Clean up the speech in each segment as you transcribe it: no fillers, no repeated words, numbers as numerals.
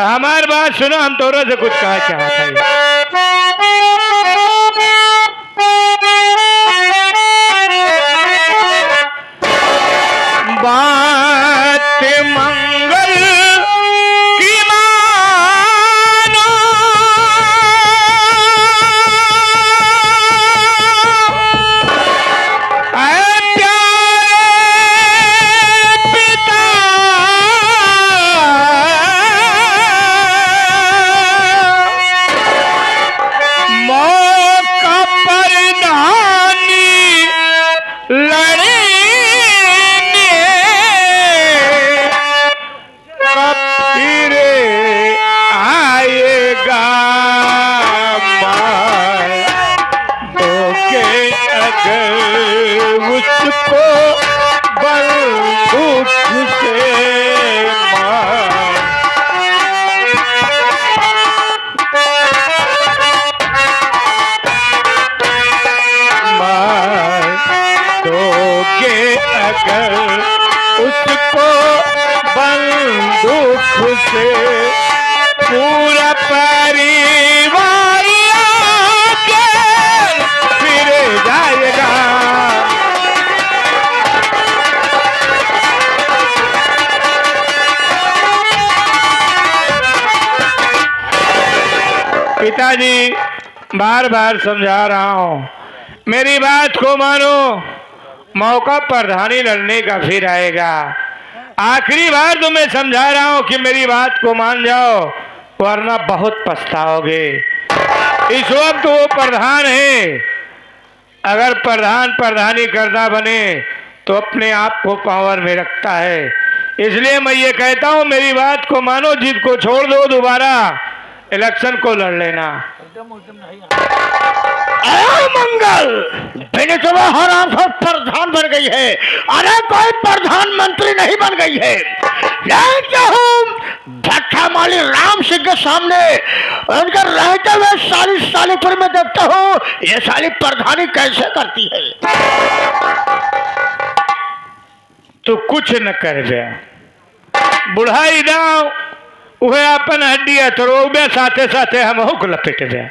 तो हमारी बात सुनो, हम तोरा से कुछ कहा चाहते हैं। बात मंगल की मानो, ऐ प्यारे पिता, मौका परधानी लड़े आएगा मार दोगे अगर उसको बंदूक से मार। मार दोगे अगर उसको बंदूक से, पूरा परिवार आके फिर जाएगा। पिताजी बार बार समझा रहा हूँ, मेरी बात को मानो, मौका प्रधानी लड़ने का फिर आएगा। आखिरी बार तो मैं समझा रहा हूँ कि मेरी बात को मान जाओ, वरना बहुत पछताओगे। इस वक्त वो प्रधान है, अगर प्रधान प्रधानी करता बने तो अपने आप को पावर में रखता है। इसलिए मैं ये कहता हूँ, मेरी बात को मानो, जिद को छोड़ दो, दोबारा इलेक्शन को लड़ लेना। मंगल विनितवा हराम सब प्रधान बन गई है, अरे कोई प्रधानमंत्री नहीं बन गई है। भट्टा माली राम सिंह के सामने उनका रहते हुए सालीपुर में देखता हूँ, ये साली प्रधानी कैसे करती है। तो कुछ न कर गया, बुढ़ाई दाव उहे अपन हड्डिया तोड़बे, साथे साथे हम हुक लपेट दे।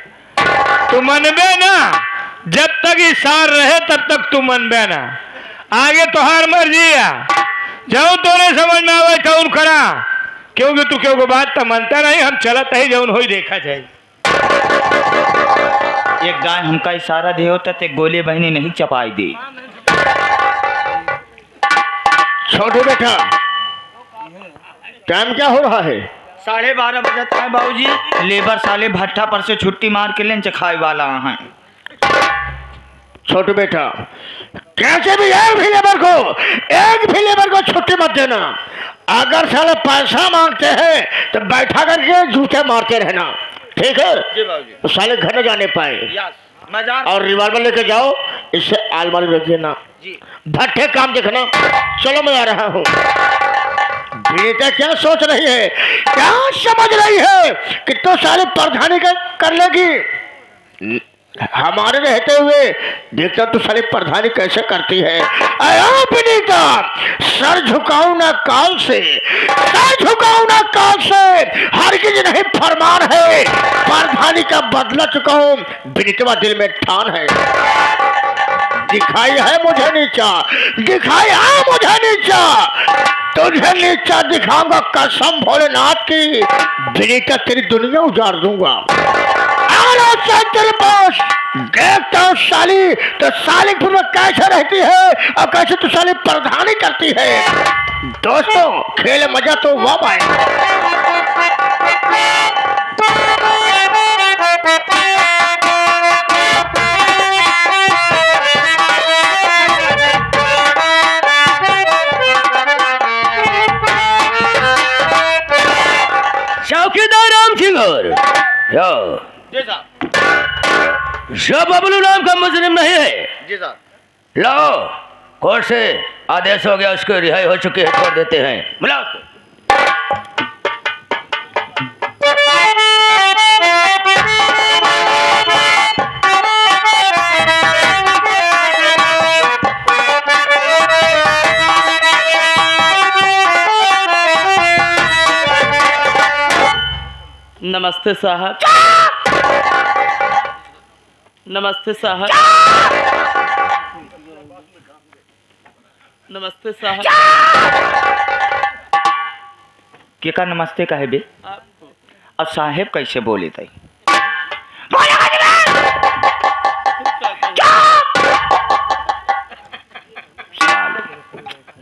तू मनबे ना, जब तक इस सार रहे तब तक तू मनबे ना, आगे तोहार मर्जी है, जाओ तोरे समझ में आवे कौन करा, क्योंकि तू क्यों को बात तो मनता नहीं, हम चलत है जौन हो देखा जाए। एक गाय हमका इशारा दे होता ते गोले बहनी नहीं चपाई दी। छोटे बेटा टाइम क्या हो रहा है? 12:30 बजे है बाबूजी। लेबर साले भट्टा पर से छुट्टी मार के लेंच खाए वाला हैं। छोटे बेटा कैसे भी एक भी लेबर को छुट्टी मत देना। अगर साले पैसा मांगते हैं तो बैठा करके जूते मारते रहना, ठीक है? तो साले घर न जाने पाए। और रिवॉल्वर लेके जाओ, इससे आलमारी रख देना। भट्टे काम देखना। चलो मैं आ रहा हूँ। बेटा क्या सोच रही है, क्या समझ रही है कि तो साले प्रधानी कर लेगी? हमारे रहते हुए देखता तू साली प्रधानी कैसे करती है। विनीता सर झुकाऊ ना काल से, सर झुकाऊ ना काल से, हरगिज नहीं फरमान है, प्रधानी का बदला चुकाऊं विनीतवा दिल में ठान है। दिखाई है मुझे नीचा, दिखाई है मुझे नीचा, तुझे नीचा दिखाऊंगा कसम भोलेनाथ की, विनीता तेरी दुनिया उजाड़ दूंगा। तेरे पास देखता हूँ साली तो साली में कैसे रहती है और कैसे तू साली प्रधानी करती है। दोस्तों खेल मजा तो वह आए। चौकीदार राम सिंह और बबलू नाम का मुजरिम नहीं है जी साहब। लो कोर्ट से आदेश हो गया, उसको रिहाई हो चुकी है, छोड़ देते हैं। बुलाओ। नमस्ते साहब। नमस्ते साहब। नमस्ते साहब। के का नमस्ते कहे बे? आपको अब साहेब कैसे बोले थे?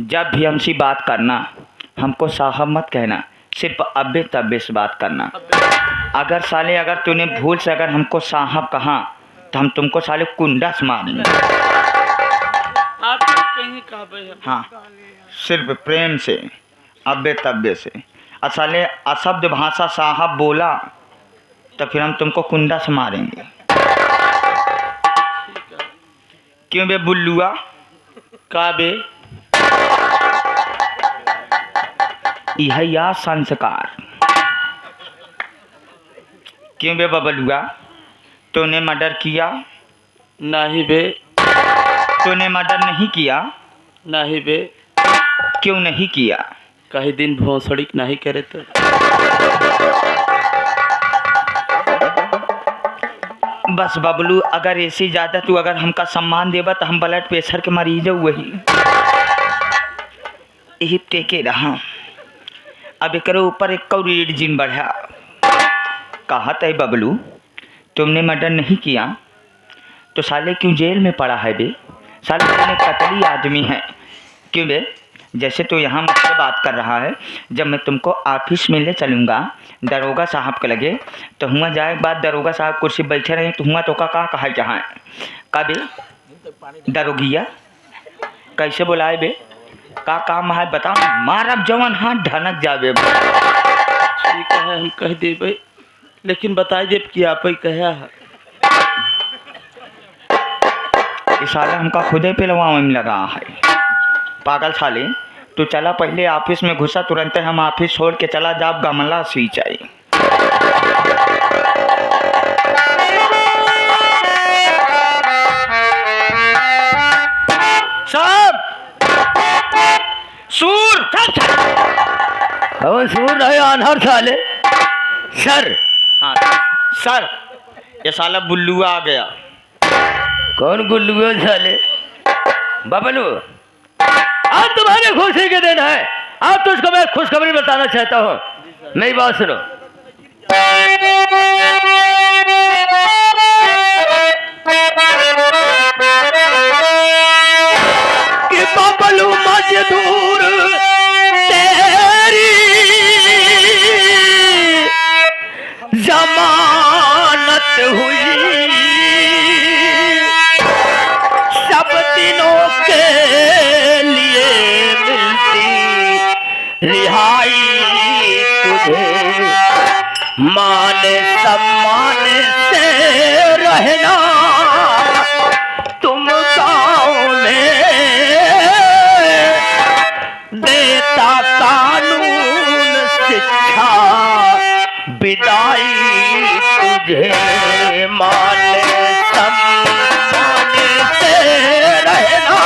जब भी हमसे बात करना हमको साहब मत कहना, सिर्फ अब्बे तब्बे से बात करना। अगर साले अगर तूने भूल से अगर हमको साहब कहा तो हम तुमको साले कुंडा से मारेंगे। आप कहीं कहा भाई? हाँ, सिर्फ प्रेम से अब्बे तब्बे से। और साले अशब्द भाषा साहब बोला तो फिर हम तुमको कुंडा से मारेंगे। क्यों बे बुल्लुआ? का बे? यह या संस्कार। क्यों बे बबलुआ, तूने मर्डर किया? नहीं बे। तूने मर्डर नहीं किया? नहीं बे। क्यों नहीं किया? कहीं दिन भोसड़ी नहीं करे तो। बस बबलू, अगर ऐसे ज़्यादा तू अगर हमका सम्मान देबा तो हम ब्लड प्रेशर के मरीज वही यही टेके रहा। अब एक ऊपर एक रेड जिन बढ़ा। कहा तय बबलू, तुमने मर्डर नहीं किया तो साले क्यों जेल में पड़ा है बे? साले तुमने कतली आदमी है। क्यों बे? जैसे तो यहाँ मुझसे बात कर रहा है, जब मैं तुमको ऑफिस में ले चलूँगा दरोगा साहब के लगे तो हुआ जाए बाद दरोगा साहब कुर्सी बैठे रहे तो हुआ तो का कहा जहाँ का बे दरोगिया कैसे बुलाए बे? का काम है बताओ? मारब जवान हाथ ढनक जावे। ठीक है, हम कह देबे, लेकिन बताई देब कि आप ही कहा है। इस साला हमका खुदे पे लवावे में लगा है। पागल साले, तू चला पहले ऑफिस में घुसा, तुरंत हम ऑफिस छोड़ के चला जाब गमला सिंचाई। साहब सूर कौन सूर रहे अनहर साले सर। हाँ सर, ये साला बुल्लुआ आ गया। कौन गुल्लू है साले? बबलू, आज तुम्हारे खुशी के दिन है। आज तुझको मैं खुशखबरी बताना चाहता हूँ। मेरी बात सुनो। कि बबलू मजदूर तेरी जमानत हुई, सब दिनों के लिए मिलती रिहाई तुझे, मान सम्मान से रहना तुम गाँव में, देता कानून शिक्षा विदाई तुझे, मान सम्मान से रहना।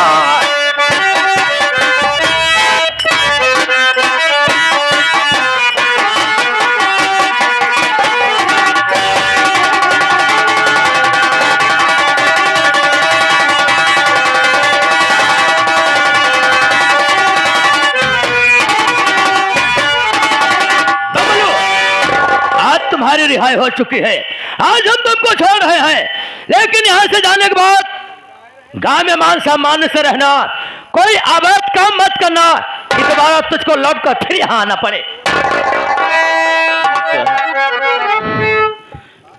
तुम्हारी रिहाई हो चुकी है। आज हम तुमको छोड़ रहे हैं, लेकिन यहाँ से जाने के बाद गांव में मान सम्मान से रहना, कोई अवैध काम मत करना कि दोबारा तुझको लौट कर फिर यहाँ आना पड़े।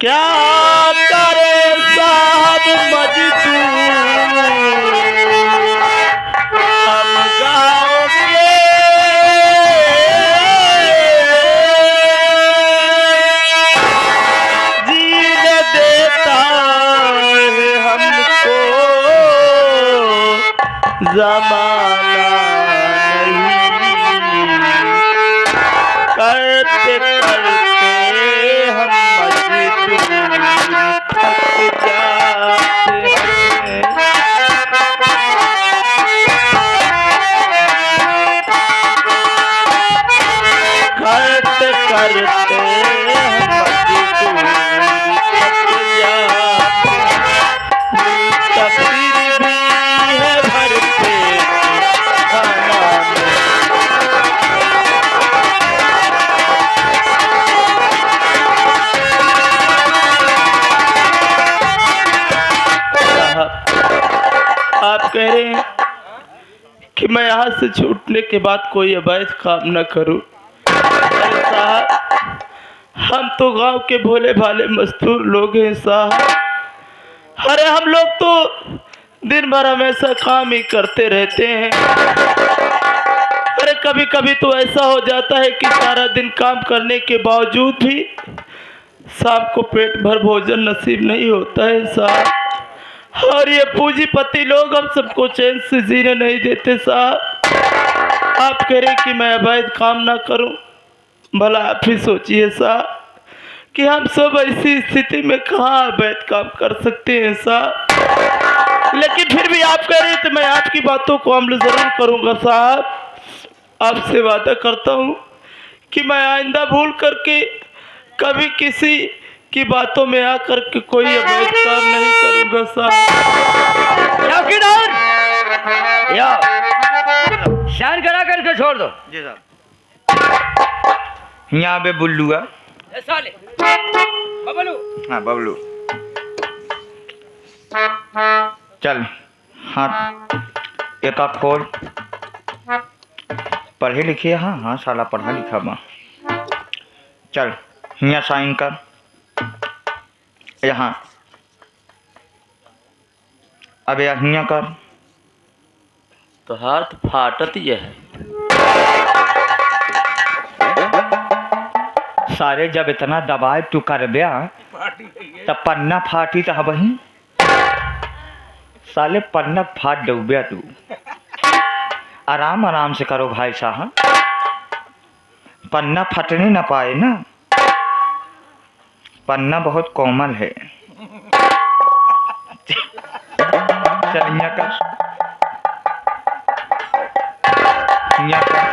क्या करे साहब मजदूर हम गाँव के, जीने देता है हमको जमाना नहीं, करते करते हम मजदूर थक जाते हैं। करते करते हम हैं कि मैं यहाँ से छूटने के बाद कोई अवैध काम न करूं। अरे साहब, हम तो गांव के भोले भाले मजदूर लोग हैं साहब। अरे हम लोग तो दिन भर हमेशा काम ही करते रहते हैं। अरे कभी कभी तो ऐसा हो जाता है कि सारा दिन काम करने के बावजूद भी शाम को पेट भर भोजन नसीब नहीं होता है साहब। और ये पूंजीपति लोग हम सबको चैन से जीने नहीं देते साहब। आप कह रहे कि मैं अवैध काम ना करूं, भला आप ही सोचिए साहब कि हम सब ऐसी स्थिति में कहाँ अवैध काम कर सकते हैं साहब। लेकिन फिर भी आप कह रहे तो मैं आपकी बातों को अमल जरूर करूंगा साहब। आपसे वादा करता हूं कि मैं आइंदा भूल करके कभी किसी की बातों में आकर के कोई अवैध काम नहीं करूंगा साहब। चौकीदार, या शान करा करके छोड़ दो। जी साहब। यहाँ पे बुल्लू है। साले बबलू, हाँ बबलू, चल हाथ एक आँख खोल। पढ़े लिखे? हाँ हाँ साला पढ़ा लिखा बा। चल यहाँ साइन कर, यहाँ अब यहाँ कर। तो हाथ फाटत ये है। सारे जब इतना दबाए तू कर ब्या तब पन्ना फाटी तो वही साले पन्ना फाट डूबया तू। आराम आराम से करो भाई साहब, पन्ना फटने ना पाए ना, पन्ना बहुत कोमल है। चल यहाँ कर, यहाँ कर,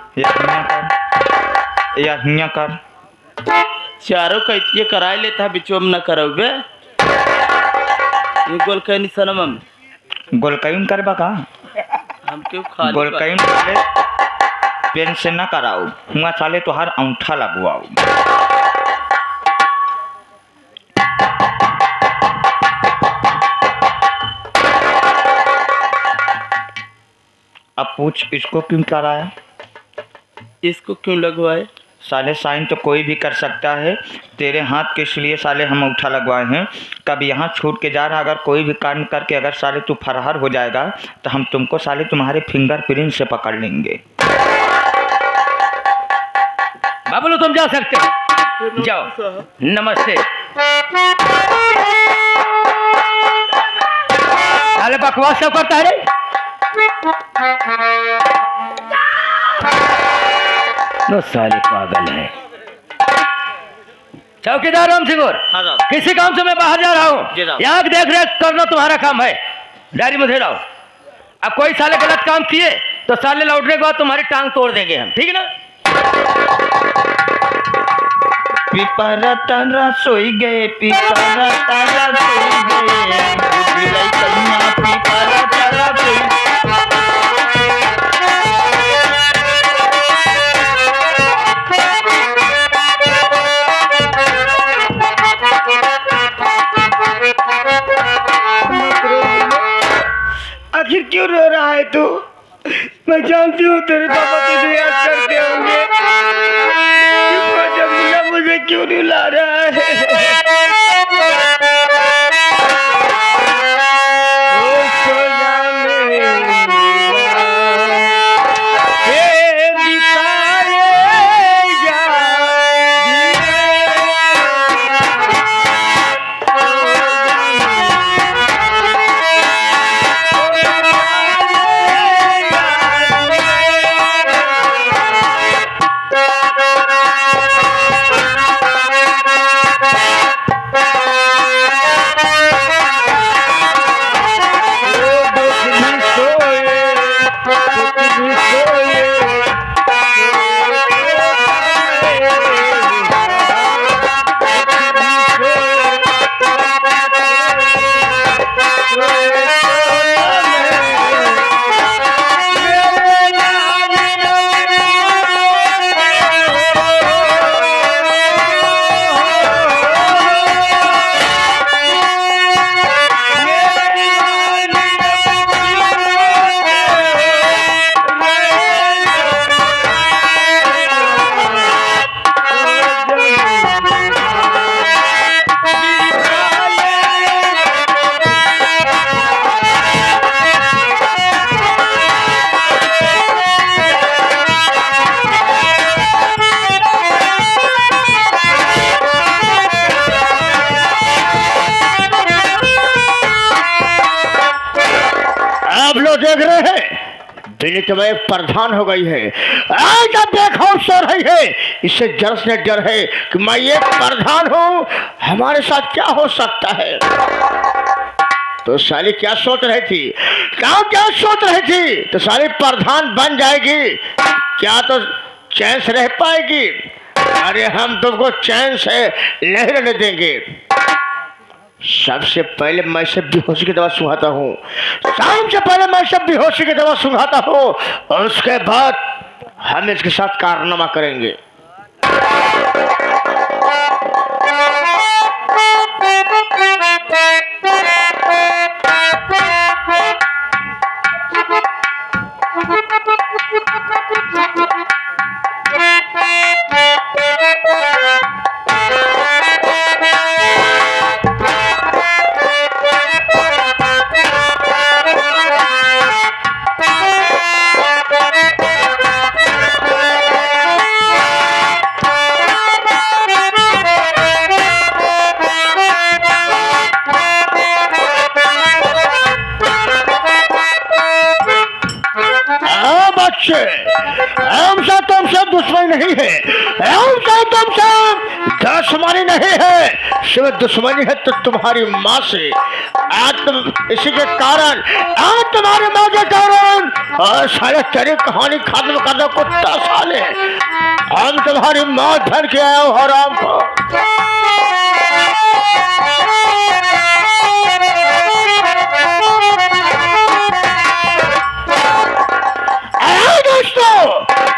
यहाँ कर, यहाँ कर। चारों का ये कराए लेता है, बिचो में न करोगे। ये गोल कहीं सनम हम गोलकैन करबा का? हम क्यों खा गोलकैन साले पेन से ना कराओ, हुआ साले तो हर अंगूठा लगवाओ। अब पूछ इसको क्यों कराया? इसको क्यों लगवाए? साले साइन तो कोई भी कर सकता है, तेरे हाथ के इसलिए साले हम अंगूठा लगवाए हैं। कब यहाँ छूट के जा रहा, अगर कोई भी काम करके अगर साले तू फरार हो जाएगा तो हम तुमको साले तुम्हारे फिंगरप्रिंट से पकड़ लेंगे। बबलू तुम जा सकते हो, जाओ। नमस्ते। साले बकवास सब करता है रे। नो साले पागल है। चौकीदार राम सिंह, हाँ साहब। किसी काम से मैं बाहर जा रहा जी हूँ, साहब। यहाँ की देख रेख करना तुम्हारा काम है। डायरी में दे रहा हूँ। अब कोई साले गलत काम किए तो साले लौटने के बाद तुम्हारी टांग तोड़ देंगे हम, ठीक है ना? पिपरा तारा सोई गए, पिपरा तारा सोई गए, बिलाई कन्या पिपरा तारा सोई। आखिर क्यों रो रहा है तू? मैं जानती हूँ तेरे पापा तुझे याद करते होंगे। जब मुझे क्यों रुला रहा है? ओ सोया मेरा, हे बिताए सब लोग देख रहे हैं विनीत में प्रधान हो गई है। आज अब देखो सो रही है, इससे जर से डर है कि मैं एक प्रधान हूँ, हमारे साथ क्या हो सकता है। तो साली क्या सोच रही थी, क्या सोच रही थी, तो साली प्रधान बन जाएगी क्या, तो चैन से रह पाएगी। अरे हम तुमको चैन से नहीं रहने देंगे। सबसे पहले मैं सब बेहोशी की दवा सुंघाता हूँ, सबसे पहले मैं सब बेहोशी की दवा सुंघाता हूँ, और उसके बाद हम इसके साथ कारनामा करेंगे। हमसे तुमसे दुश्मनी नहीं है, हमसे तुमसे दुश्मनी नहीं है, सिर्फ दुश्मनी है तो तुम्हारी माँ से। आज तुम इसी के कारण, आज तुम्हारी माँ के कारण, और साले तेरी कहानी खत्म कर दो कुत्ता साले। हम तुम्हारी माँ धर के आए हो हराम को।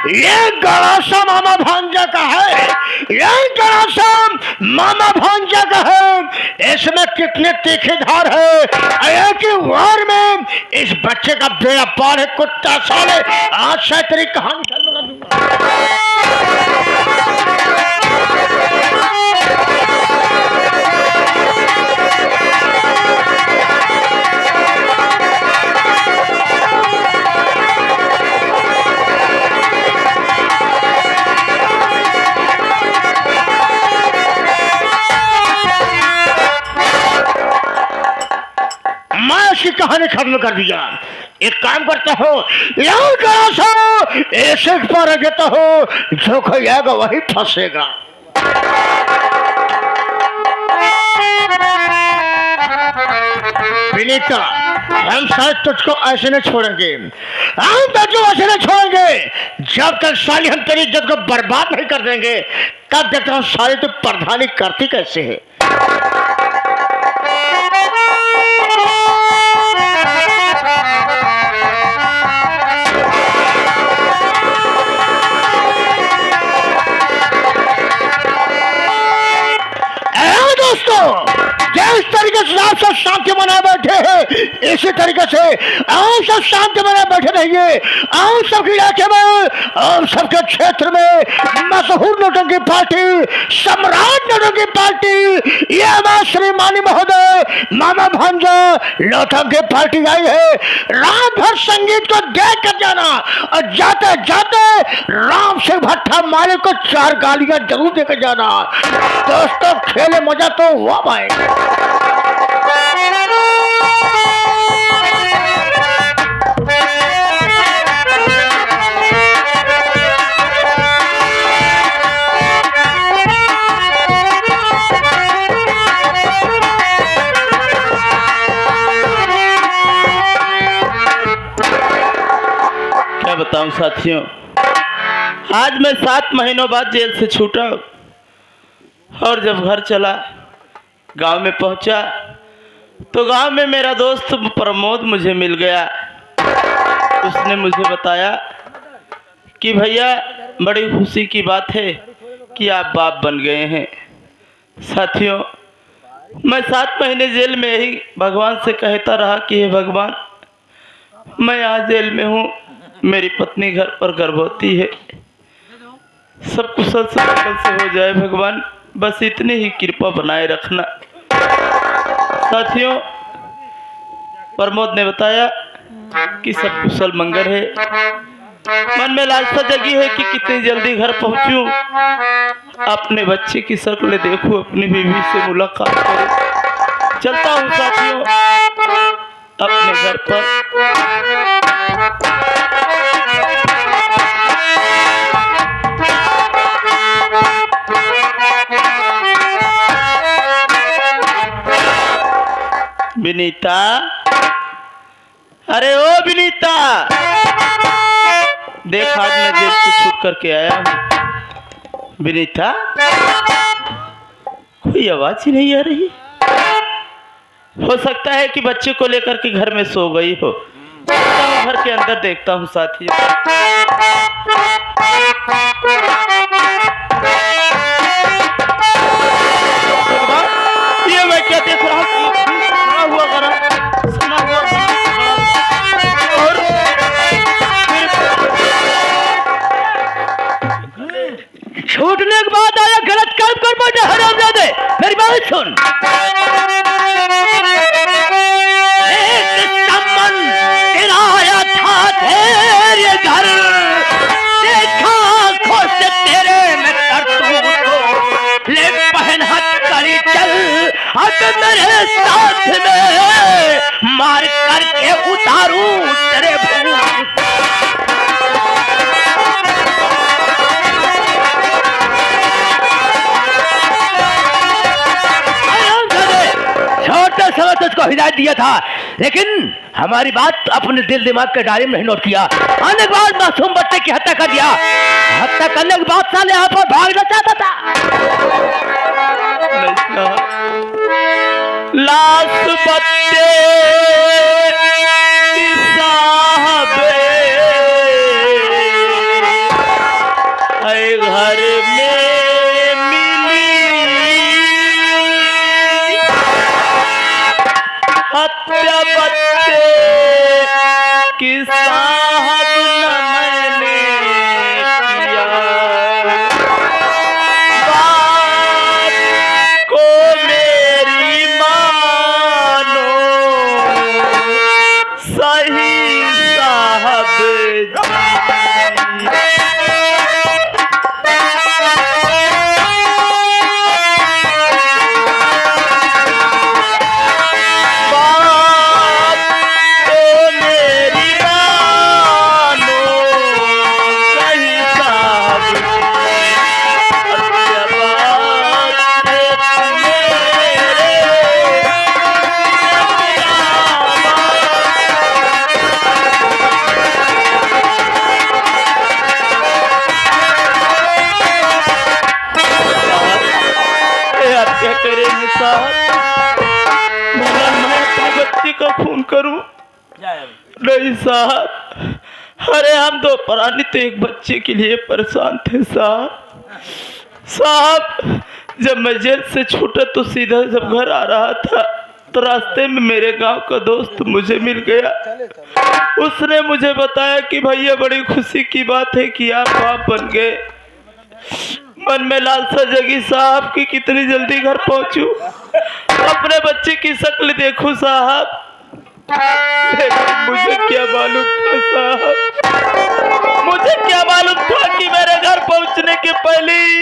ये गणासा मामा भांजा का है, ये गणासा मामा भांजा का है। इसमें कितने तीखे धार है, एक ही वार में इस बच्चे का बेड़ा पार है कुत्ता साले। आज से तेरी कहानी खत्म कर दूंगा। की कहानी खत्म कर दिया। एक काम करता हो, ऐसे पर देता हो, जो कोई आएगा वही फंसेगा। विनीता, हम शायद तुझको ऐसे नहीं छोड़ेंगे, हम तुझको ऐसे नहीं छोड़ेंगे जब तक साली हम तेरी इज्जत को बर्बाद नहीं कर देंगे। तब देखता हूँ साली तू प्रधानी करती कैसे है। जिस तरीके से आप सब शांति बनाए बैठे हैं, इसी तरीके से आप सब शांति बनाए बैठे रहिए। आप सबके इलाके में, आप सबके क्षेत्र में मशहूर नौटंकी पार्टी, सम्राट नौटंकी पार्टी, ये हमारे श्रीमानी महोदय मामा भांजा नौटंकी पार्टी आई है। रात भर संगीत को देख कर जाना, और जाते जाते राम सिंह भट्टा मालिक को 4 गालियां जरूर देकर जाना। दोस्तों, खेले मजा तो हुआ भाई। क्या बताऊं साथियों, आज मैं 7 महीनों बाद जेल से छूटा, और जब घर चला, गांव में पहुंचा, तो गांव में मेरा दोस्त प्रमोद मुझे मिल गया। उसने मुझे बताया कि भैया, बड़ी खुशी की बात है कि आप बाप बन गए हैं। साथियों, मैं 7 महीने जेल में ही भगवान से कहता रहा कि हे भगवान, मैं आज जेल में हूँ, मेरी पत्नी घर पर गर्भवती है, सब कुशल से हो जाए भगवान, बस इतनी ही कृपा बनाए रखना। साथियों, प्रमोद ने बताया कि सब कुशल मंगल है। मन में लालसा जगी है कि कितनी जल्दी घर पहुंचूं, अपने बच्चे की शक्ल देखूं, अपनी बीवी से मुलाकात करूं। चलता हूं साथियों, अपने घर पर। विनीता, अरे ओ विनीता, देख आज मैं जेल से छूट करके आया हूँ। विनीता, कोई आवाज ही नहीं आ रही। हो सकता है कि बच्चे को लेकर के घर में सो गई हो। घर के अंदर देखता हूँ साथियों। ये मैं क्या देख रहा हूँ? सुना हुआ गरा, सुना हुआ गरा। और छूटने के बाद आया गलत काम कर बैठे हरामजादे। मेरी बात सुन। तेरा आया था तेरे घर, देखा आंखों से तेरे में करतूत को, ले पहन हथकड़ी चल अब मेरे साथ में, मार करके उतारू तेरे भूत। छोटे समय तुझको हिदायत दिया था, लेकिन हमारी बात अपने दिल दिमाग के डायरी में नहीं नोट किया। आने के बाद मासूम बच्चे की हत्या कर दिया। हत्या करने के बाद साले यहाँ पर भागना चाहता था। लाश बच्चे की साहबे, ऐ घर में मिली, हत्या बच्चे की साहब न मैंने किया। बात को मेरी मानो, सही साहब का खून करूं? नहीं साहब, अरे हम दो प्राणी तो एक बच्चे के लिए परेशान थे साहब। साहब, जब मैं जेल से छूटा तो सीधा जब घर आ रहा था तो रास्ते में मेरे गांव का दोस्त मुझे मिल गया। उसने मुझे बताया कि भैया बड़ी खुशी की बात है कि आप बाप बन गए। मन में लालसा जगी साहब कि कितनी जल्दी घर पहुंचूं, अपने बच्चे की शक्ल देखूं साहब। लेकिन मुझे क्या मालूम था साहब, मुझे क्या मालूम था कि मेरे घर पहुंचने के पहले ही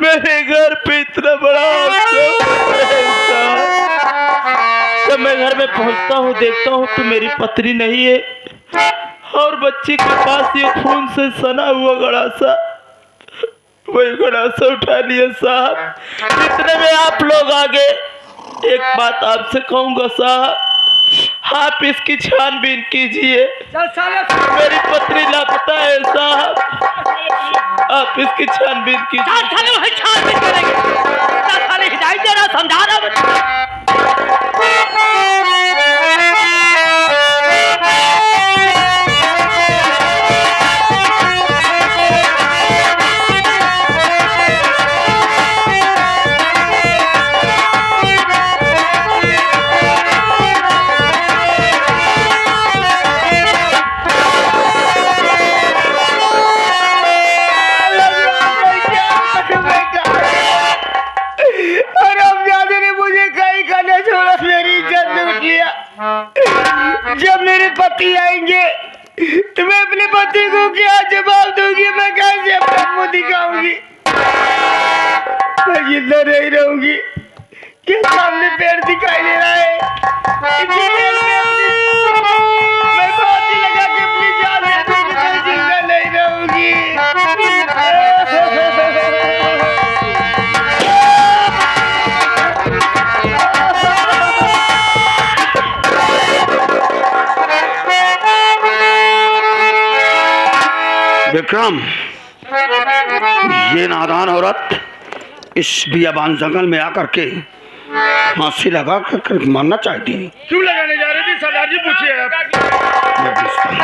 मेरे घर पे इतना बड़ा जब मैं घर में पहुंचता हूँ देखता हूँ तो मेरी पत्नी नहीं है और बच्ची के पास ये खून से सना हुआ गड़ासा, वही गड़ासा उठा लिया साहब। इतने में आप लोग आगे। एक बात आपसे कहूंगा साहब, आप इसकी छानबीन कीजिए। मेरी पत्नी लापता है साहब, आप इसकी छानबीन कीजिए। छानबीन करेंगे, हिदायत देना, समझा रहा। जब मेरे पति आएंगे तो मैं अपने पति को क्या जवाब दूंगी? मैं कैसे अपना मुंह दिखाऊंगी? मैं जिंदा नहीं रहूंगी के सामने पेड़ दिखाई दे रहा है। इसी पेड़ में मैं फांसी लगा के अपनी जान दे दूंगी, मैं जिंदा नहीं रहूंगी। विक्रम, ये नादान औरत इस बियाबान जंगल में आकर के फांसी लगा कर मरना चाहती है। क्यों लगाने जा रही थी सरदार जी, पूछिए आप। मैं पूछता हूँ।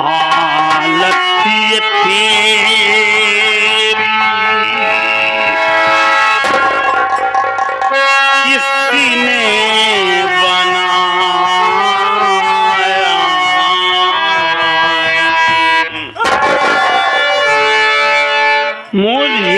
हालत ये तेरी किसी ने मुझे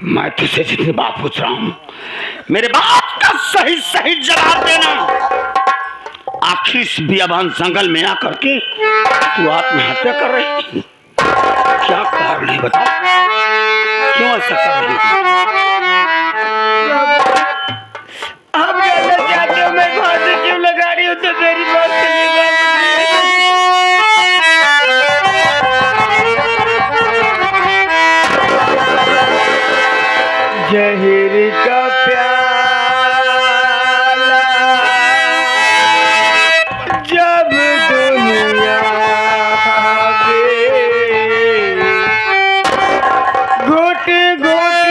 मैं तुझसे जितनी बात पूछ रहा हूं मेरे बात का सही सही जवाब देना। आखिर इस बियाबान जंगल में आकर के तू आत्महत्या कर रही है? क्या कारण है बताओ, क्यों ऐसा कर रही है? आप जानना चाहते हो मैं फांसी क्यों लगा रही हूँ? तो मेरी बात सुनिएगा मुझे। जहर का प्याला जब दुनिया घुट घुट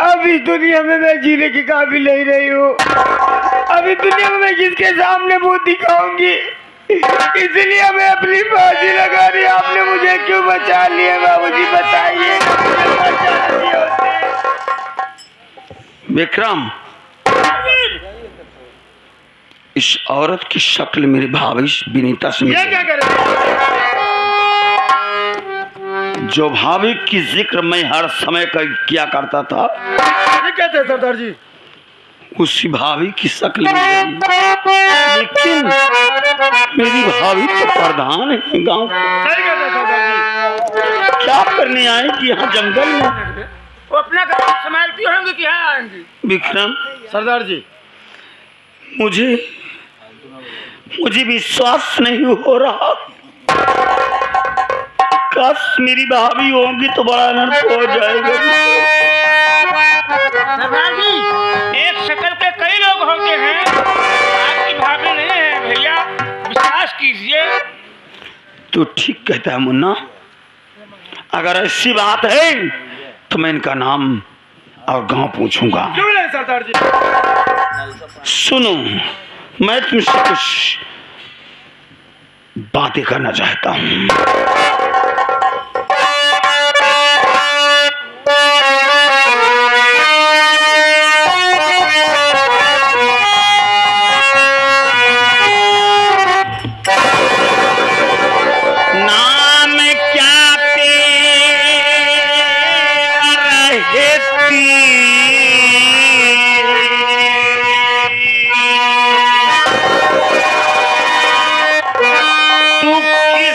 अब इस दुनिया में मैं जीने के काबिल नहीं रही हूँ। अब इस दुनिया में मैं किसके सामने मुंह दिखाऊंगी? इसलिए मैं अपनी फांसी लगा रही। आपने मुझे क्यों बचा लिया बाबूजी, बताइए। विक्रम, इस औरत की शक्ल मेरी भाभी विनीता से ये क्या कर रहे हैं? जो भाभी की जिक्र मैं हर समय किया करता था, ये कहते हैं सरदार जी? उसी भाभी की शक्ल मिल रही। लेकिन मेरी भाभी तो प्रधान है गांव। सही कहते हैं सरदार जी। क्या करने आएगी यहाँ जंगल में? वो अपना घर संभालती होंगी कि यहाँ आएंगी? विक्रम सरदार जी, मुझे विश्वास नहीं हो रहा। काश मेरी भाभी होंगी तो बड़ा अनर्थ हो जाएगा। सरदार जी, एक शक्ल के कई लोग होते हैं, आपकी भाभी नहीं है भैया, विश्वास कीजिए। तो ठीक कहता है मुन्ना, अगर ऐसी बात है तो मैं इनका नाम और गांव पूछूंगा। क्यों नहीं सरदार जी? सुनो, मैं तुमसे कुछ बातें करना चाहता हूँ। नाम क्या तू किस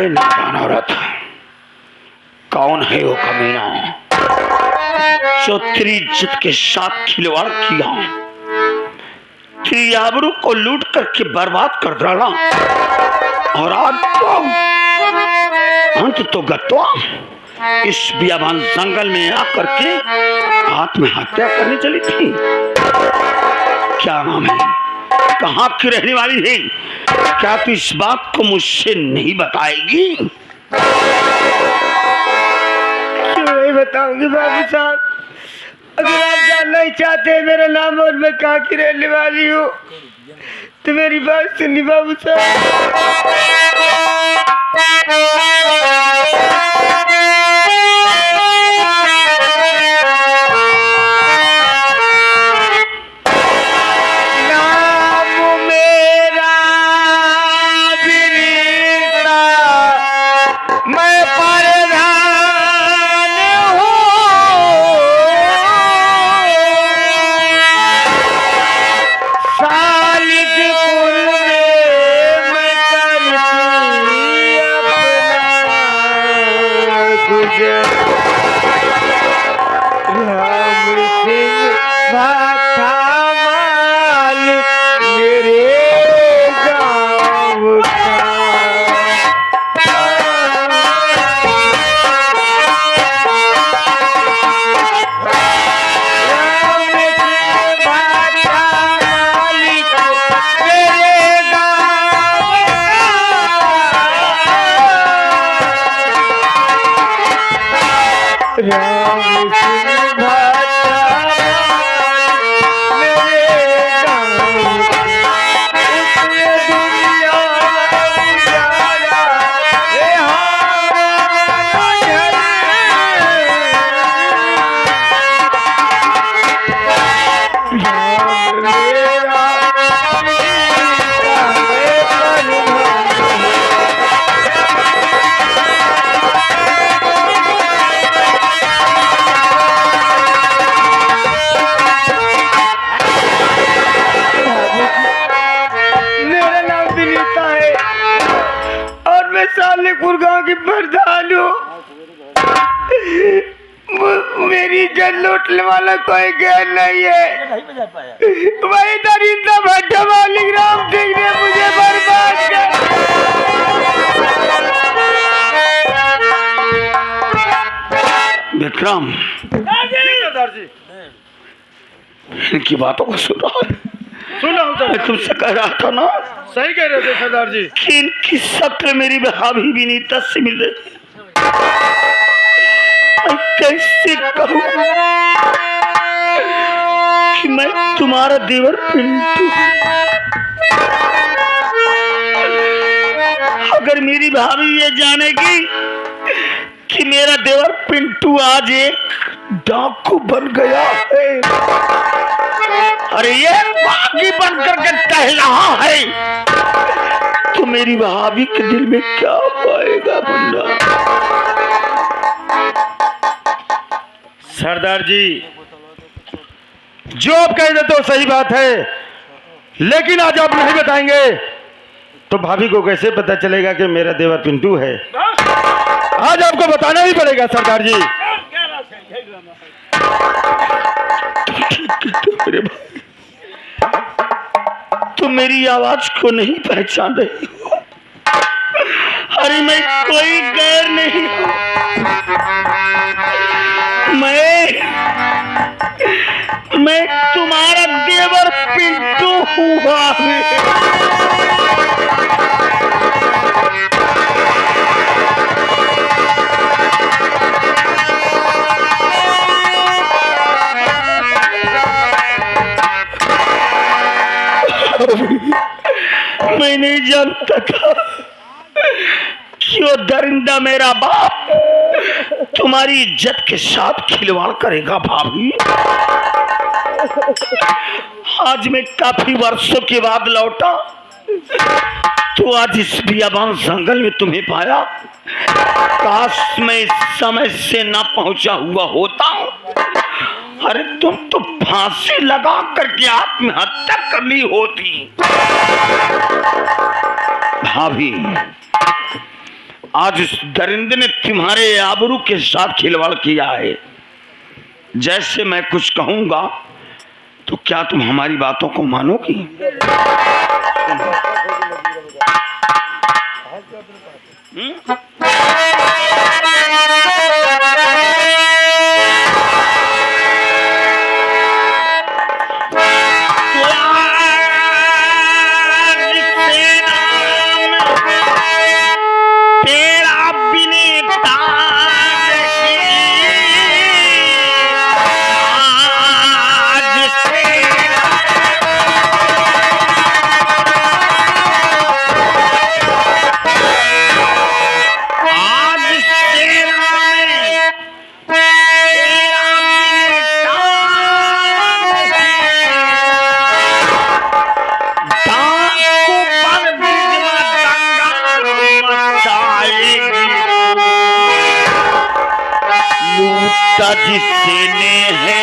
अरे नादान औरत, कौन है वो कमीना जो तेरी इज्जत के साथ खिलवाड़ किया, तेरी आबरू को लूट करके बर्बाद कर डाला, और आज तो अंत तो गत्वा इस बियाबान जंगल में आकर के आत्महत्या करने चली थी। क्या नाम है, कहाँ की रहने वाली है, क्या तू इस बात को मुझसे नहीं बताएगी? क्यों नहीं बताऊंगी बाबू साहब, अगर आप जानना ही चाहते हैं मेरा नाम और मैं कहाँ की रहने वाली हूँ तो मेरी बात सुनिए बाबू गांव की प्रधान हूँ, मेरी इज्जत लूटने वाला कोई गैर नहीं है। वही दरिंदा भट्टा मालिक राम सिंह ने मुझे बर्बाद कर। विक्रम, इनकी बातों को सुन रहा है? सुना हूँ मैं तुमसे कह रहा था ना, सही कह रहे थे सरदार जी, कि इनकी शक्ल मेरी भाभी विनीता से मिल रही। मैं कैसे कहूँ कि मैं तुम्हारा देवर पिंटू। अगर मेरी भाभी ये जानेगी कि मेरा देवर पिंटू आज एक डाकू बन गया है, अरे ये बागी बन करके टहला है, तो मेरी भाभी के दिल में क्या आएगा मुन्ना? सरदार जी जो आप कह रहे तो सही बात है, लेकिन आज आप नहीं बताएंगे तो भाभी को कैसे पता चलेगा कि मेरा देवर पिंटू है? आज आपको बताना ही पड़ेगा सरदार जी। मेरे भाई, तुम मेरी आवाज को नहीं पहचान रही हो। अरे मैं कोई गैर नहीं हूं, मैं तुम्हारा देवर पिंटू हुआ। मैं नहीं जानता था कि वो दरिंदा मेरा बाप तुम्हारी इज्जत के साथ खिलवाड़ करेगा भाभी। आज मैं काफी वर्षों के बाद लौटा तो आज इस बियाबान जंगल में तुम्हें पाया। काश मैं इस समय से ना पहुंचा हुआ होता। अरे तुम तो फांसी लगा करके आत्महत्या कर ली होती। भाभी, आज उस दरिंदे ने तुम्हारे आबरू के साथ खिलवाड़ किया है। जैसे मैं कुछ कहूंगा तो क्या तुम हमारी बातों को मानोगी? जिसने है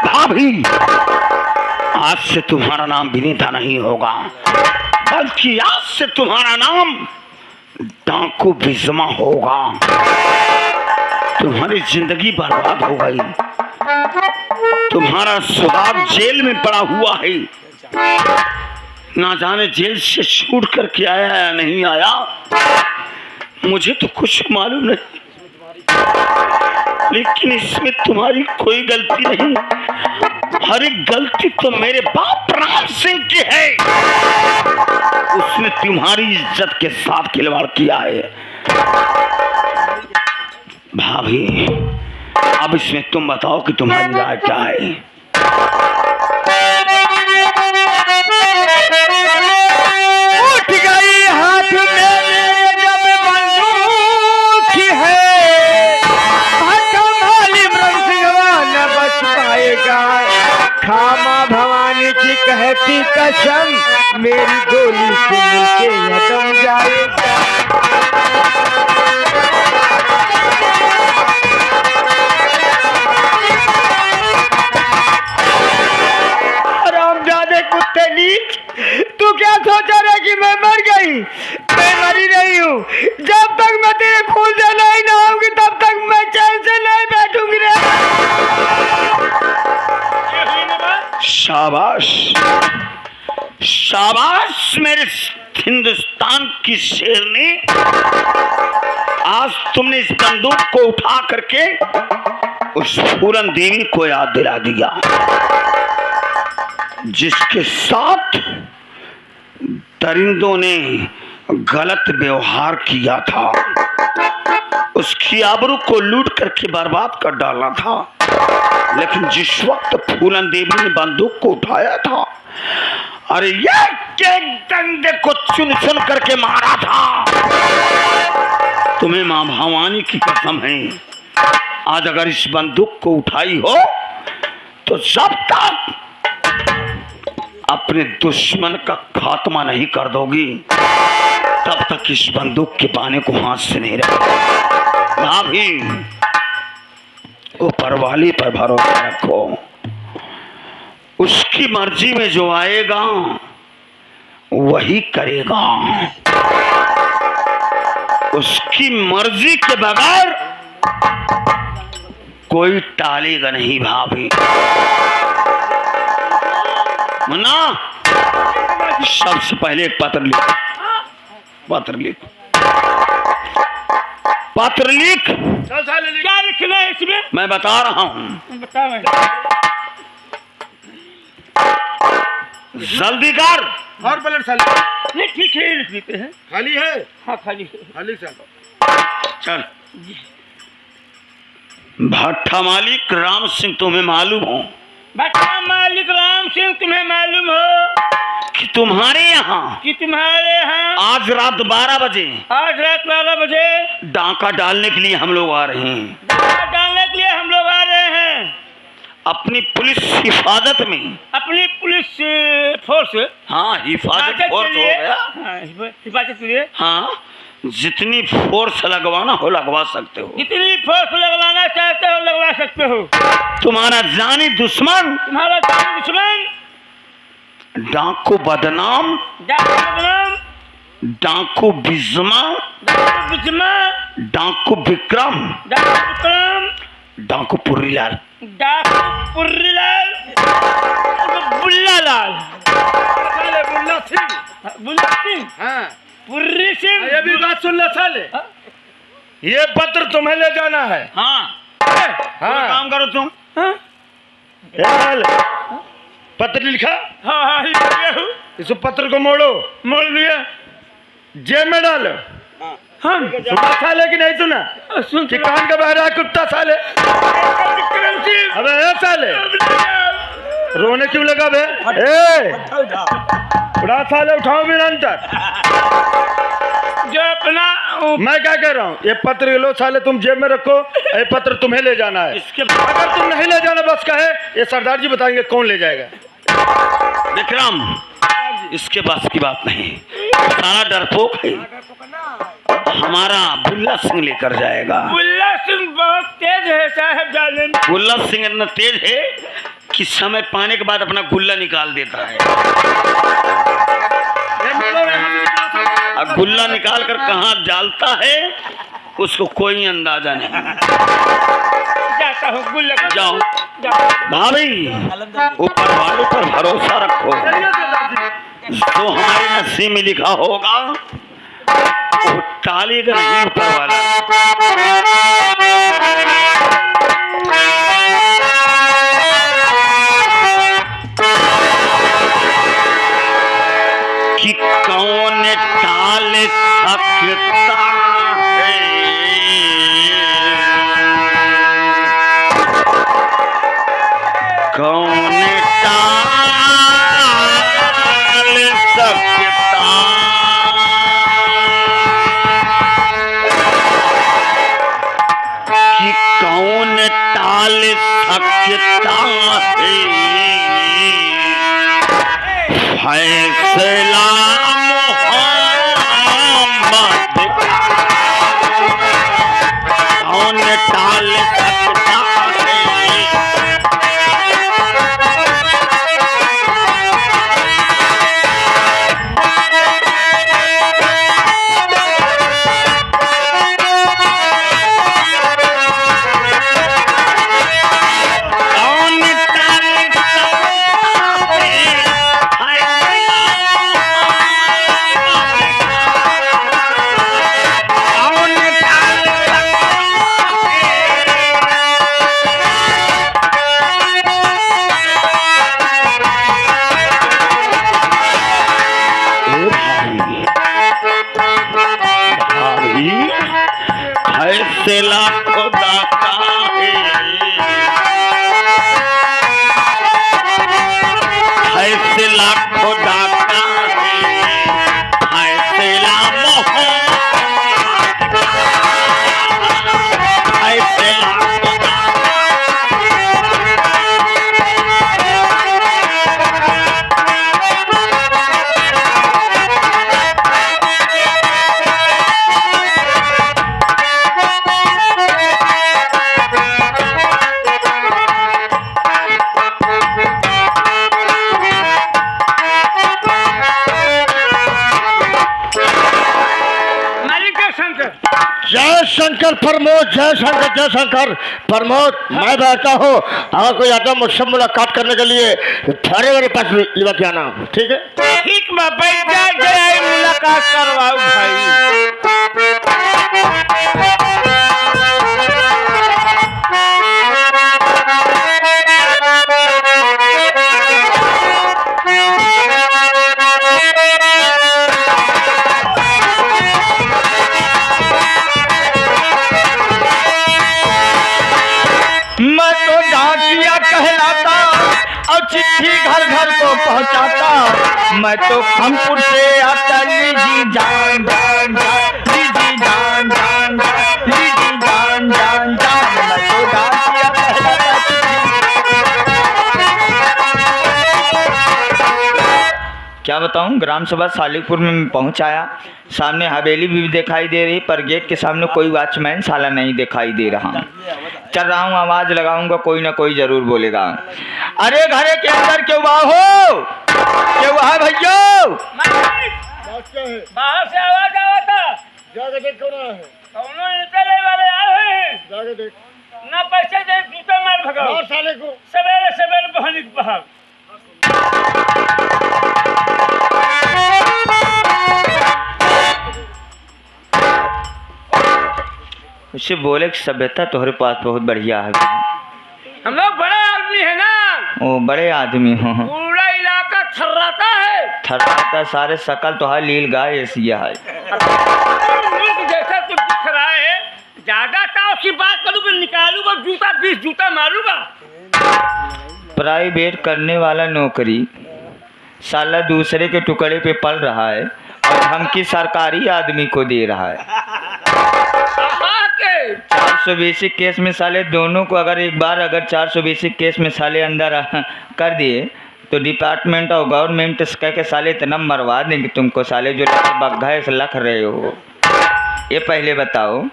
भाभी, आज से तुम्हारा नाम विनीता नहीं होगा, बल्कि आज से तुम्हारा नाम डाकू बिजमा होगा। तुम्हारी जिंदगी बर्बाद हो गई। तुम्हारा सुहाग जेल में पड़ा हुआ है। ना जाने जेल से छूट करके आया या नहीं आया, मुझे तो कुछ मालूम नहीं, लेकिन इसमें तुम्हारी कोई गलती नहीं। हर एक गलती तो मेरे बाप राम सिंह की है। उसने तुम्हारी इज्जत के साथ खिलवाड़ किया है। भाभी, अब इसमें तुम बताओ कि तुम्हारी राय क्या है? उठ गई हाथ में जब बंदूक है, माली सिंहवा न बच पाएगा। खामा भवानी की कहती कसम, मेरी गोली से मिलके यदम जाएगा। रामजादे कुत्ते नीच, तू क्या सोचा रहा कि मैं मर गई? मैं मरी नहीं हूँ। जब तक मैं तेरे खून से नहीं नहाऊंगी तब तक मैं चैन से नहीं बैठूंगी रे। शाबाश शाबाश मेरे हिंदुस्तान की शेरनी। आज तुमने इस बंदूक को उठा करके उस फूलन देवी को याद दिला दिया, जिसके साथ दरिंदों ने गलत व्यवहार किया था। उसकी आबरू को लूट करके बर्बाद कर डालना था, लेकिन जिस वक्त फूलन देवी ने बंदूक को उठाया था, अरे ये डंडे को चुन चुन करके मारा था। तुम्हें मां भवानी की कसम है, आज अगर इस बंदूक को उठाई हो तो जब तक अपने दुश्मन का खात्मा नहीं कर दोगी, तब तक इस बंदूक के पाने को हाथ से नहीं रखो। भाभी, ऊपर वाली पर भरोसा रखो। उसकी मर्जी में जो आएगा वही करेगा। उसकी मर्जी के बगैर कोई टालेगा नहीं। भाभी मना, सबसे पहले एक पत्र लिख, पत्र लिख, पत्र लिख। क्या लिखना है इसमें? मैं बता रहा हूं, बता। जल्दी कर। और बलट साल नहीं, ठीक है, लिख लेते हैं। खाली है? हाँ खाली है। खाली चल। भट्टा मालिक राम सिंह तुम्हें मालूम हो? भट्टा मालिक राम सिंह तुम्हें मालूम हो कि तुम्हारे यहाँ आज रात 12 बजे डाका डांका डालने के लिए हम लोग आ रहे हैं। डालने के लिए हम लोग आ रहे हैं। अपनी पुलिस हिफाजत में। अपनी पुलिस फोर्स हाँ, हिफाजत फोर्स हो गया। हिफाजत के लिए हाँ, जितनी फोर्स लगवाना हो लगवा सकते हो। जितनी फोर्स लगवाना चाहते हो लगवा सकते हो। तुम्हारा जानी दुश्मन, तुम्हारा जानी दुश्मन, डाकू बदनाम, डाकू बिजमा, डाकू विक्रम, डाकू पुरीलाल, बुल्ला सिंह, हाँ, पुर्री सिंह। ये भी बात सुन ले साले। ये पत्र तुम्हें ले जाना है। हाँ, हाँ, काम करो तुम। ए साले, पत्र लिखा। हाँ हाँ लिया हूँ। इस पत्र को मोड़ो। मोड़ लिया। जेब में डालो। हम सुना साले कि नहीं सुना? सुन कि कान का बहरा है कुत्ता साले। अबे ए साले, रोने क्यों लगा बे? ए, उठा साले, उठाओ निरंतर। जो अपना मैं क्या कह रहा हूँ, ये पत्र लो साले, तुम जेब में रखो। ये पत्र तुम्हें ले जाना है। इसके अगर तुम नहीं ले जाना बस का है, ये सरदार जी बताएंगे कौन ले जाएगा। विक्रम, इसके बस की बात नहीं, सारा डरपोक है। हमारा बुल्ला सिंह लेकर जाएगा। बुल्ला सिंह बहुत तेज है साहब जाने में। बुल्ला सिंह इतना तेज है कि समय पाने के बाद अपना गुल्ला निकाल देता है। और गुल्ला निकाल कर कहाँ डालता है उसको कोई अंदाजा नहीं। जाता हूँ गुल्ला। जाओ भाभी, ऊपर वालों पर भरोसा रखो। जो हमारे नसीब में लिखा होगा वो टालेगा नहीं ऊपर वाला। कि कौन टाल सकता है, कौन टाल सकता, कि कौन टाल सकता है फैसला मोहम्मद, कौन टाल सकता है। फैसला खुदा का है, फैसला खुदा का है, फैसला मोहम्मद का, फैसला खुदा जय शंकर प्रमोद, जय शंकर, जय शंकर प्रमोद। मैं बैठता हूँ, अगर कोई आता मुझसे मुलाकात करने के लिए थाने मेरे पास लेके आना, ठीक है? ठीक बाबा, जय मुलाकात करवाओ भाई। मैं तो डाकिया कहलाता और चिट्ठी घर घर को पहुंचाता। मैं तो कानपुर से आता, लीजी जान जान जान, लीजी जान जान जान, लीजी जान जान जान। मैं तो डाकिया कहलाता, चिट्ठी क्या बताऊं, ग्राम सभा सालिकपुर में मैं पहुंच आया। सामने हवेली भी दिखाई दे रही, पर गेट के सामने कोई वॉचमैन साला नहीं दिखाई दे रहा। चल रहा हूँ, आवाज़ लगाऊंगा, कोई ना कोई जरूर बोलेगा। अरे घरे के अंदर क्यों हो, क्यों है भैया? बाहर से आवाज आवा था। जाके देख कौन है, कौनो निकले वाले आए हैं। जाके देख ना पैसे दे, जूता मार भगाओ। और साले को सवेरे सवेरे बहनी के बाहर। उससे बोले कि सभ्यता तुम्हारे पास बहुत बढ़िया है। हम लोग बड़ा आदमी है ना, ओ बड़े आदमी हो, पूरा इलाका थर्राता है। थर्राता सारे शकल तो है, लील गाय ऐसी है। मुल्क जैसा कुछ दिख रहा है, ज्यादा ताव की बात करूँगा, निकालूंगा जूता, 20 जूता मारूंगा। प्राइवेट करने वाला नौकरी साला दूसरे के टुकड़े पे पल रहा है और धमकी सरकारी आदमी को दे रहा है। 420 केस में साले दोनों को अगर एक बार अगर 420 केस में साले अंदर कर दिए तो डिपार्टमेंट और गवर्नमेंट कह के साले इतना मरवा देंगे तुमको साले, जो बग्घा से लख रहे हो। ये पहले बताओ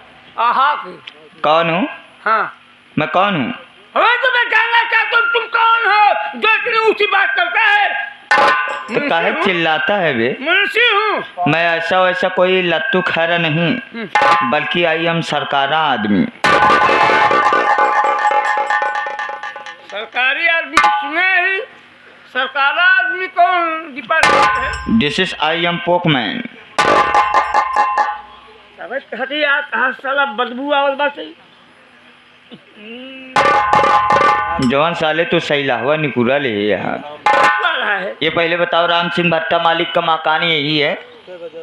कौन हूँ? हाँ, मैं कौन हूँ? तो मैं जानना चाहता हूँ तुम कौन हो जो इतनी ऊंची बात करता है। तो काहे चिल्लाता है बे? मुंशी हूँ। मैं ऐसा वैसा कोई लत्तू खैरा नहीं, बल्कि आई हम सरकारा आदमी। सरकारी आदमी सुने ही, सरकारा आदमी कौन डिपार्टमेंट है? This is I am Pokemon. अबे कहती यार, कहाँ साला बदबू आवत बात है। जवान साले तो सही लाहवा निकुरा ले यहाँ। है ये पहले बताओ, राम सिंह भट्टा मालिक का मकान यही है?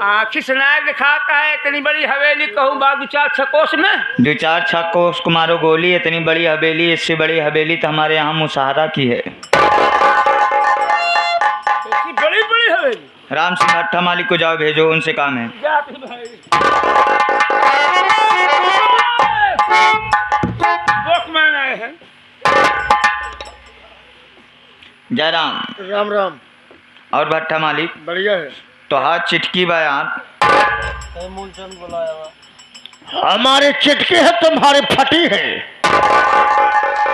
आखिर सुनाए दिखाता है, इतनी बड़ी हवेली कहूँ बाबू 4 कोस में। 2-4 कोस को मारो गोली, इतनी बड़ी हवेली, इससे बड़ी हवेली तो हमारे यहाँ मुसहरा की है। इतनी बड़ी बड़ी हवेली। राम सिंह भट्टा मालिक को जाओ भेजो, उनसे काम है। आए हैं। जयराम। राम राम। और भट्टा मालिक बढ़िया है। तो हाथ चिटकी बयान हमारे चिटकी है, तुम्हारी फटी है।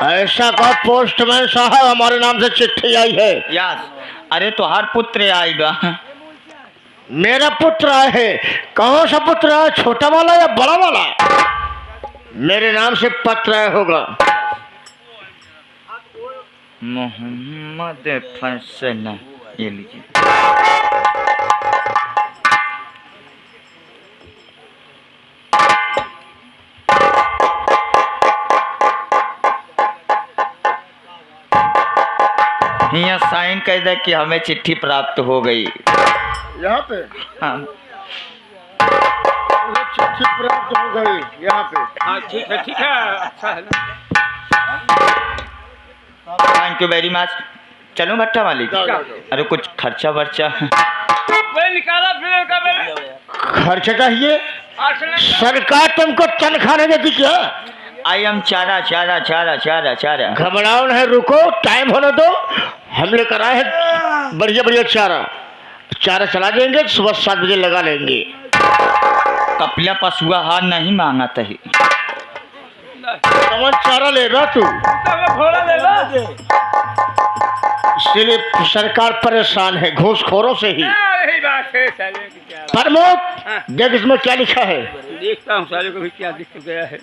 ऐसा कहो पोस्टमैन साहब, हमारे नाम से चिट्ठी आई है। यस। अरे तो हर पुत्र आएगा। मेरा पुत्र आया है। कौन सा पुत्र है, छोटा वाला या बड़ा वाला? मेरे नाम से पत्र आया होगा। मोहम्मद फैसल, ये लीजिए। यहाँ साइन कर दे कि हमें चिट्ठी प्राप्त हो गई। यहाँ पे हाँ चिट्ठी प्राप्त हो गई यहाँ पे। हाँ ठीक है, ठीक है, अच्छा है ना। Thank you very much. चलो भट्टा मालिक। जाओ। अरे कुछ खर्चा वर्चा? वही निकाला फिर का मेरे। खर्चा चाहिए? सरकार तुमको तनख्वाह नहीं देती क्या? आई एम चारा चारा चारा चारा चारा। घबराओ नहीं, रुको, टाइम होने दो। हम लेकर आए हैं बढ़िया बढ़िया चारा। चारा चला देंगे, सुबह 7 बजे लगा लेंगे। कपिला पशुआ हार नहीं मांगा तही। कौन चारा लेगा तू? घोड़ा ले लो। इसलिए सरकार परेशान है घूसखोरों से ही। यही बात है साले की। क्या प्रमोद, देख इसमें क्या लिखा है। देखता हूँ साले को भी क्या दिख गया है।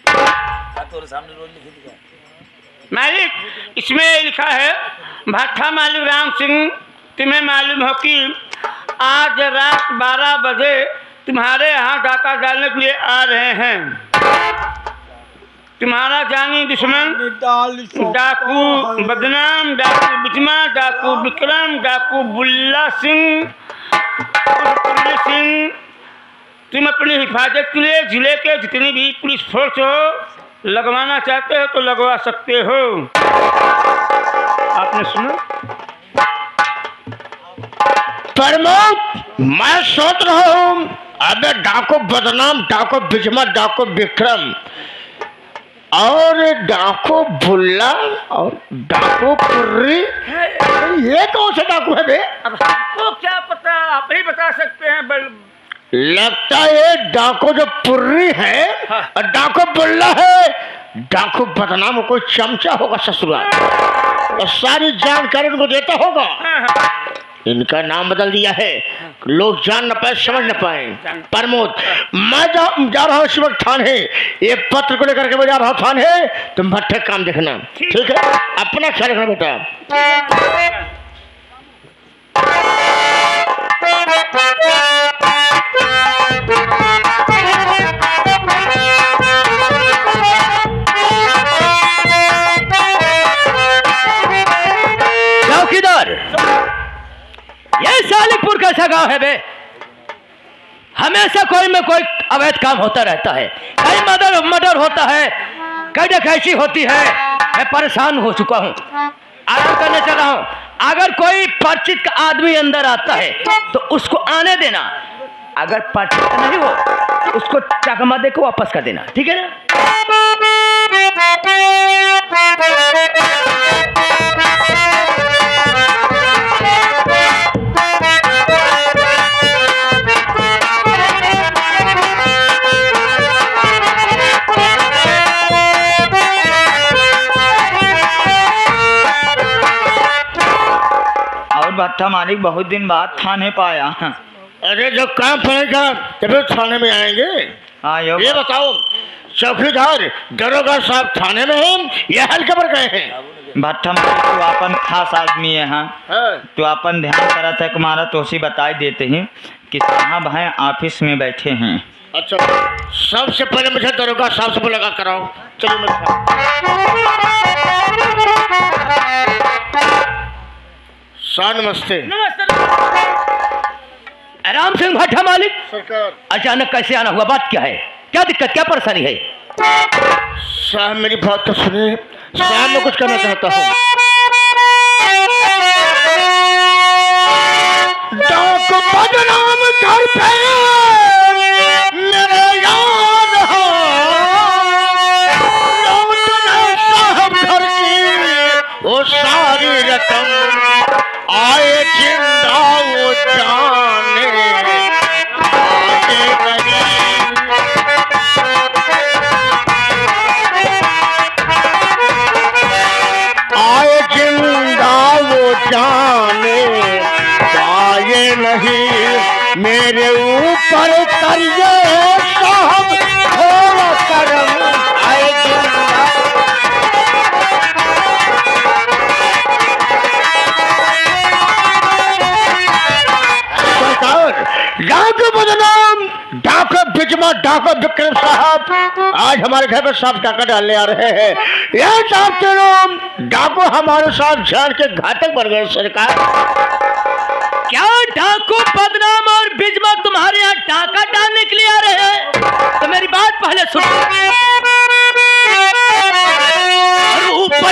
मालिक, इसमें लिखा है, भट्टा मालिक राम सिंह, तुम्हें मालूम हो कि आज रात 12 बजे तुम्हारे यहाँ डाका डालने के लिए आ रहे हैं। तुम्हारा जानी दुश्मन डाकू बदनाम, डाकू बिजमा, डाकू विक्रम, डाकू बुल्ला सिंह, तुम अपनी हिफाजत के लिए जिले के जितनी भी पुलिस फोर्स हो लगवाना चाहते हो तो लगवा सकते हो। आपने सुना? प्रमोद, मैं सोच रहा हूँ, अबे डाको बदनाम, डाको बिजमा, डाको विक्रम, और डाकू बुल्ला और डाकू पुर्री, ये कौन सा डाकू है बे? अब हमको क्या पता, आप ही बता सकते हैं। लगता है ये डाकू जो पुर्री है और डाकू बुल्ला है, डाकू बदनाम कोई चमचा होगा ससुराल, और सारी जानकारी उनको देता होगा। इनका नाम बदल दिया है, लोग जान न पाए, समझ न पाए। प्रमोद, मैं जा रहा हूँ शिवक थाने, ये पत्र को लेकर के मैं जा रहा हूँ थाने, तुम भट्टे काम देखना, ठीक है? अपना ख्याल रखना बेटा। चौकीदार, ये सालिकपुर कैसा गांव है बे? हमेशा कोई में कोई अवैध काम होता रहता है, कहीं मर्डर होता है, कहीं डकैती होती है। मैं परेशान हो चुका हूँ, आराम करने चला हूँ। अगर कोई परिचित आदमी अंदर आता है तो उसको आने देना, अगर परिचित नहीं हो तो उसको चकमा दे के वापस कर देना, ठीक है ना? भट्टा मालिक बहुत दिन बाद थाने पाया। अरे जब काम पड़ेगा तभी थाने में आएंगे। हाँ ये बताओ चौकीदार दरोगा साहब थाने में हैं या हल्के पर गए हैं? भट्टा मालिक तो अपन खास आदमी है। हाँ तो अपन ध्यान करा था हमारा तो उसी बताई देते हैं कि साहब हैं ऑफिस में बैठे हैं। अच्छा, सबसे पहले मुझे दरोगा साहब से मुलाकात कराओ। चलो मेरे साथ। नमस्ते। राम सिंह भट्टा मालिक, सरकार। अचानक कैसे आना हुआ? बात क्या है? क्या दिक्कत, क्या परेशानी है? साहब मेरी बात तो सुनिए, साहब मैं कुछ कहना चाहता हूँ। डाक बदनाम घर पे मेरे याद हो, लौटने साहब घर की वो सारी रकम, आए जिंदा वो जाने आगे बनी। आए जिंदा वो जाने पाए नहीं, मेरे ऊपर करिए साहब थोड़ा करम। आए जिंदा डाक बदनाम डाक बिजमा डाक विक्रम साहब आज हमारे घर पर साहब टाका डालने आ रहे हैं। यह साहब के नाम डाकू हमारे साथ जान के घातक बन गए। सरकार क्या डाकू बदनाम और बिजमा तुम्हारे यहाँ टाका डालने के लिए आ रहे हैं? तो मेरी बात पहले सुनो। ऊपर